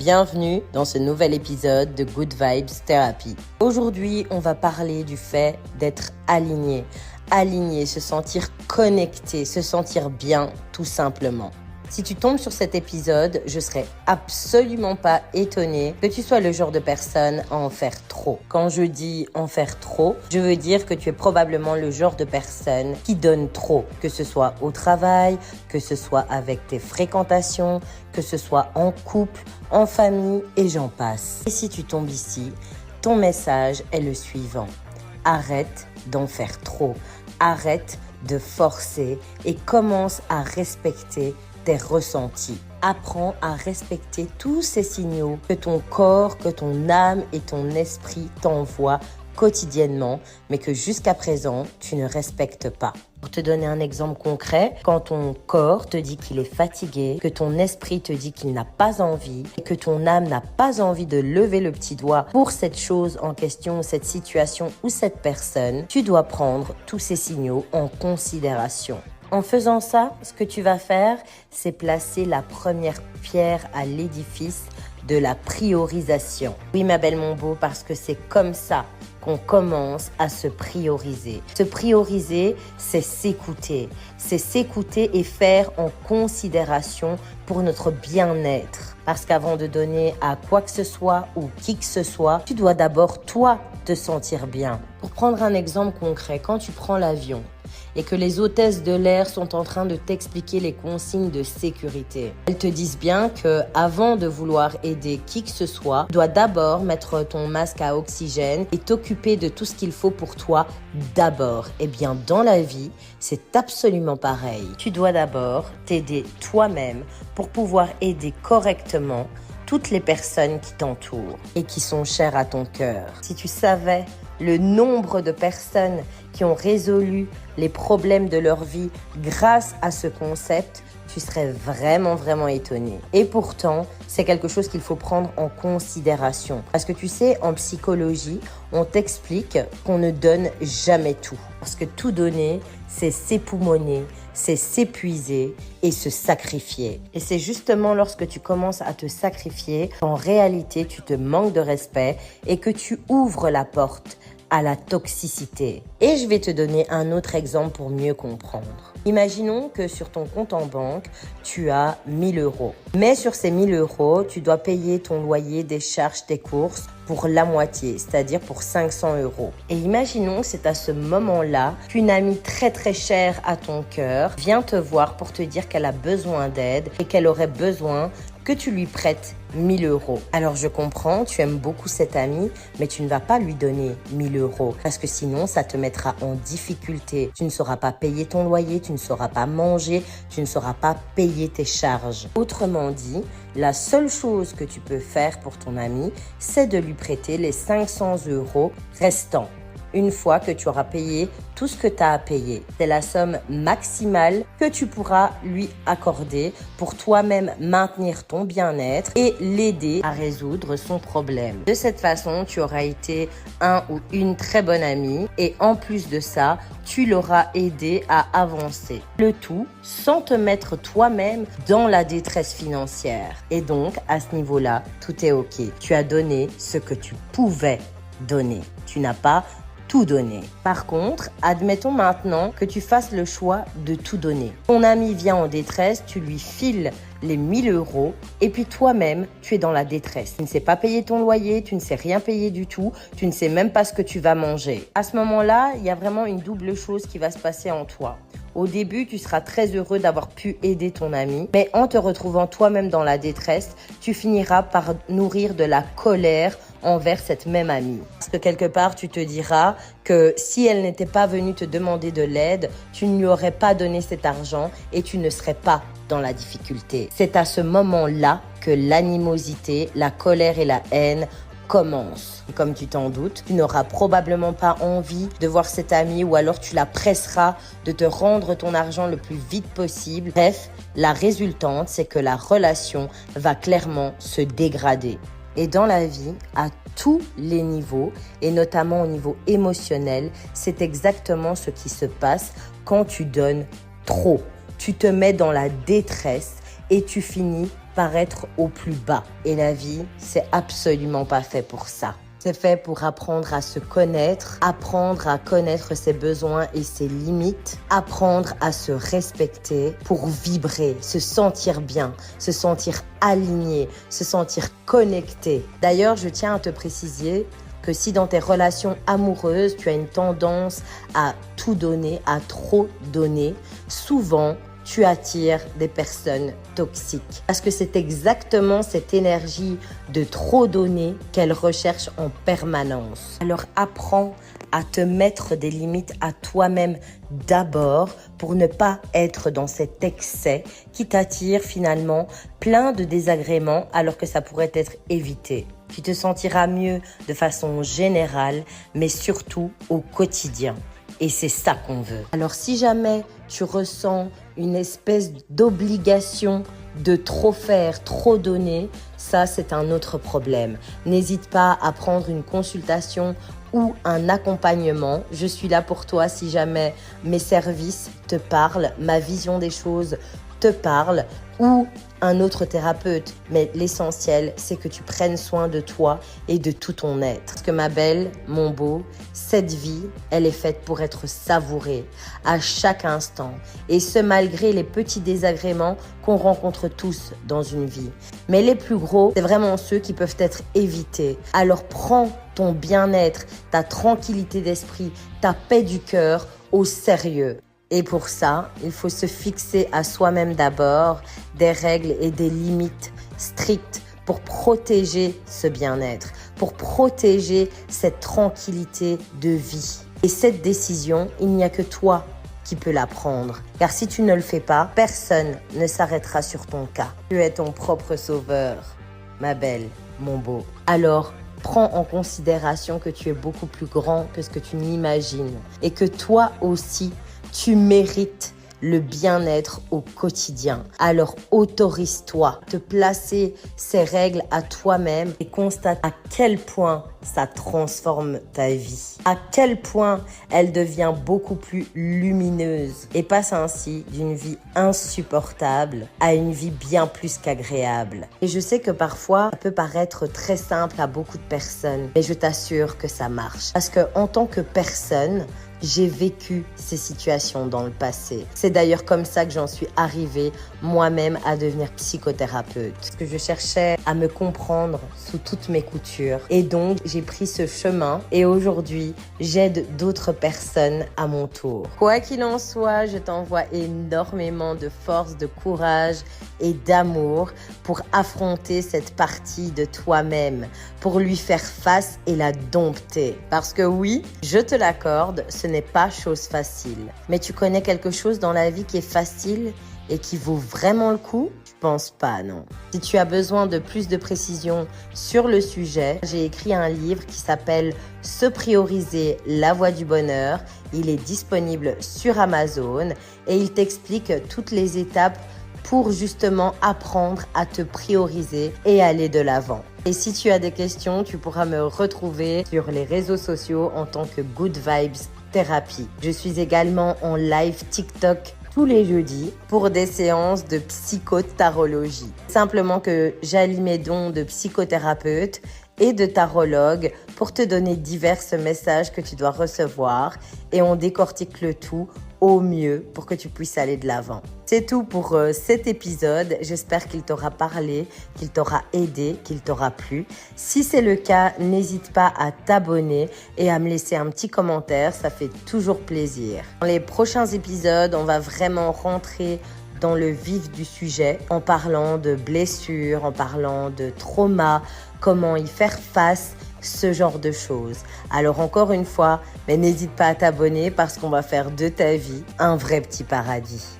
Bienvenue dans ce nouvel épisode de Good Vibes Therapy. Aujourd'hui, on va parler du fait d'être aligné. Aligné, se sentir connecté, se sentir bien tout simplement. Si tu tombes sur cet épisode, je serais absolument pas étonnée que tu sois le genre de personne à en faire trop. Quand je dis en faire trop, je veux dire que tu es probablement le genre de personne qui donne trop, que ce soit au travail, que ce soit avec tes fréquentations, que ce soit en couple, en famille et j'en passe. Et si tu tombes ici, ton message est le suivant. Arrête d'en faire trop. Arrête de forcer et commence à respecter tes ressentis. Apprends à respecter tous ces signaux que ton corps, que ton âme et ton esprit t'envoient quotidiennement, mais que jusqu'à présent, tu ne respectes pas. Pour te donner un exemple concret, quand ton corps te dit qu'il est fatigué, que ton esprit te dit qu'il n'a pas envie et que ton âme n'a pas envie de lever le petit doigt pour cette chose en question, cette situation ou cette personne, tu dois prendre tous ces signaux en considération. En faisant ça, ce que tu vas faire, c'est placer la première pierre à l'édifice de la priorisation. Oui, ma belle, mon beau, parce que c'est comme ça qu'on commence à se prioriser. Se prioriser, c'est s'écouter. C'est s'écouter et faire en considération pour notre bien-être. Parce qu'avant de donner à quoi que ce soit ou qui que ce soit, tu dois d'abord, toi, te sentir bien. Pour prendre un exemple concret, quand tu prends l'avion, et que les hôtesses de l'air sont en train de t'expliquer les consignes de sécurité. Elles te disent bien que avant de vouloir aider qui que ce soit, tu dois d'abord mettre ton masque à oxygène et t'occuper de tout ce qu'il faut pour toi d'abord. Eh bien, dans la vie, c'est absolument pareil. Tu dois d'abord t'aider toi-même pour pouvoir aider correctement toutes les personnes qui t'entourent et qui sont chères à ton cœur. Si tu savais le nombre de personnes qui ont résolu les problèmes de leur vie grâce à ce concept, tu serais vraiment étonné. Et pourtant, c'est quelque chose qu'il faut prendre en considération. Parce que tu sais, en psychologie, on t'explique qu'on ne donne jamais tout. Parce que tout donner, c'est s'époumoner, c'est s'épuiser et se sacrifier. Et c'est justement lorsque tu commences à te sacrifier qu'en réalité, tu te manques de respect et que tu ouvres la porte à la toxicité. Et je vais te donner un autre exemple pour mieux comprendre. Imaginons que sur ton compte en banque, tu as 1000 euros. Mais sur ces 1000 euros, tu dois payer ton loyer, des charges, tes courses pour la moitié, c'est-à-dire pour 500 euros. Et imaginons que c'est à ce moment-là qu'une amie très chère à ton cœur vient te voir pour te dire qu'elle a besoin d'aide et qu'elle aurait besoin que tu lui prêtes 1000 euros. Alors je comprends, tu aimes beaucoup cette amie, mais tu ne vas pas lui donner 1000 euros parce que sinon ça te mettra en difficulté. Tu ne sauras pas payer ton loyer, tu ne sauras pas manger, tu ne sauras pas payer tes charges. Autrement dit, la seule chose que tu peux faire pour ton ami, c'est de lui prêter les 500 euros restants. Une fois que tu auras payé tout ce que tu as à payer. C'est la somme maximale que tu pourras lui accorder pour toi-même maintenir ton bien-être et l'aider à résoudre son problème. De cette façon, tu auras été un ou une très bonne amie et en plus de ça, tu l'auras aidé à avancer. Le tout sans te mettre toi-même dans la détresse financière. Et donc, à ce niveau-là, tout est OK. Tu as donné ce que tu pouvais donner. Tu n'as pas tout donner. Par contre, admettons maintenant que tu fasses le choix de tout donner. Ton ami vient en détresse, tu lui files les 1000 euros et puis toi-même, tu es dans la détresse. Tu ne sais pas payer ton loyer, tu ne sais rien payer du tout, tu ne sais même pas ce que tu vas manger. À ce moment-là, il y a vraiment une double chose qui va se passer en toi. Au début, tu seras très heureux d'avoir pu aider ton ami, mais en te retrouvant toi-même dans la détresse, tu finiras par nourrir de la colère envers cette même amie. Parce que quelque part, tu te diras que si elle n'était pas venue te demander de l'aide, tu ne lui aurais pas donné cet argent et tu ne serais pas dans la difficulté. C'est à ce moment-là que l'animosité, la colère et la haine commencent. Et comme tu t'en doutes, tu n'auras probablement pas envie de voir cette amie ou alors tu la presseras de te rendre ton argent le plus vite possible. Bref, la résultante, c'est que la relation va clairement se dégrader. Et dans la vie, à tous les niveaux, et notamment au niveau émotionnel, c'est exactement ce qui se passe quand tu donnes trop. Tu te mets dans la détresse et tu finis paraître au plus bas. Et la vie, c'est absolument pas fait pour ça. C'est fait pour apprendre à se connaître, apprendre à connaître ses besoins et ses limites, apprendre à se respecter pour vibrer, se sentir bien, se sentir aligné, se sentir connecté. D'ailleurs, je tiens à te préciser que si dans tes relations amoureuses, tu as une tendance à tout donner, à trop donner, souvent, tu attires des personnes toxiques. Parce que c'est exactement cette énergie de trop donner qu'elles recherchent en permanence. Alors apprends à te mettre des limites à toi-même d'abord pour ne pas être dans cet excès qui t'attire finalement plein de désagréments alors que ça pourrait être évité. Tu te sentiras mieux de façon générale, mais surtout au quotidien. Et c'est ça qu'on veut. Alors si jamais tu ressens une espèce d'obligation de trop faire, trop donner, ça c'est un autre problème. N'hésite pas à prendre une consultation ou un accompagnement. Je suis là pour toi si jamais mes services te parlent, ma vision des choses te parle ou un autre thérapeute. Mais l'essentiel, c'est que tu prennes soin de toi et de tout ton être. Parce que ma belle, mon beau, cette vie, elle est faite pour être savourée à chaque instant. Et ce, malgré les petits désagréments qu'on rencontre tous dans une vie. Mais les plus gros, c'est vraiment ceux qui peuvent être évités. Alors prends ton bien-être, ta tranquillité d'esprit, ta paix du cœur au sérieux. Et pour ça, il faut se fixer à soi-même d'abord des règles et des limites strictes pour protéger ce bien-être, pour protéger cette tranquillité de vie. Et cette décision, il n'y a que toi qui peux la prendre. Car si tu ne le fais pas, personne ne s'arrêtera sur ton cas. Tu es ton propre sauveur, ma belle, mon beau. Alors, prends en considération que tu es beaucoup plus grand que ce que tu n'imagines et que toi aussi, tu mérites le bien-être au quotidien. Alors autorise-toi à te placer ces règles à toi-même et constate à quel point ça transforme ta vie. À quel point elle devient beaucoup plus lumineuse et passe ainsi d'une vie insupportable à une vie bien plus qu'agréable. Et je sais que parfois, ça peut paraître très simple à beaucoup de personnes, mais je t'assure que ça marche. Parce que en tant que personne, j'ai vécu ces situations dans le passé. C'est d'ailleurs comme ça que j'en suis arrivée moi-même à devenir psychothérapeute. Parce que je cherchais à me comprendre sous toutes mes coutures. Et donc, j'ai pris ce chemin et aujourd'hui, j'aide d'autres personnes à mon tour. Quoi qu'il en soit, je t'envoie énormément de force, de courage et d'amour pour affronter cette partie de toi-même, pour lui faire face et la dompter. Parce que oui, je te l'accorde, ce n'est pas chose facile. Mais tu connais quelque chose dans la vie qui est facile et qui vaut vraiment le coup? Je pense pas, non. Si tu as besoin de plus de précisions sur le sujet, j'ai écrit un livre qui s'appelle « Se prioriser, la voie du bonheur ». Il est disponible sur Amazon et il t'explique toutes les étapes pour justement apprendre à te prioriser et aller de l'avant. Et si tu as des questions, tu pourras me retrouver sur les réseaux sociaux en tant que Good Vibes Thérapie. Je suis également en live TikTok tous les jeudis pour des séances de psychotarologie. Simplement que j'allie mes dons de psychothérapeute et de tarologue pour te donner divers messages que tu dois recevoir et on décortique le tout au mieux pour que tu puisses aller de l'avant. C'est tout pour cet épisode. J'espère qu'il t'aura parlé, qu'il t'aura aidé, qu'il t'aura plu. Si c'est le cas, n'hésite pas à t'abonner et à me laisser un petit commentaire. Ça fait toujours plaisir. Dans les prochains épisodes, on va vraiment rentrer dans le vif du sujet en parlant de blessures, en parlant de traumas, comment y faire face, ce genre de choses. Alors encore une fois, mais n'hésite pas à t'abonner parce qu'on va faire de ta vie un vrai petit paradis.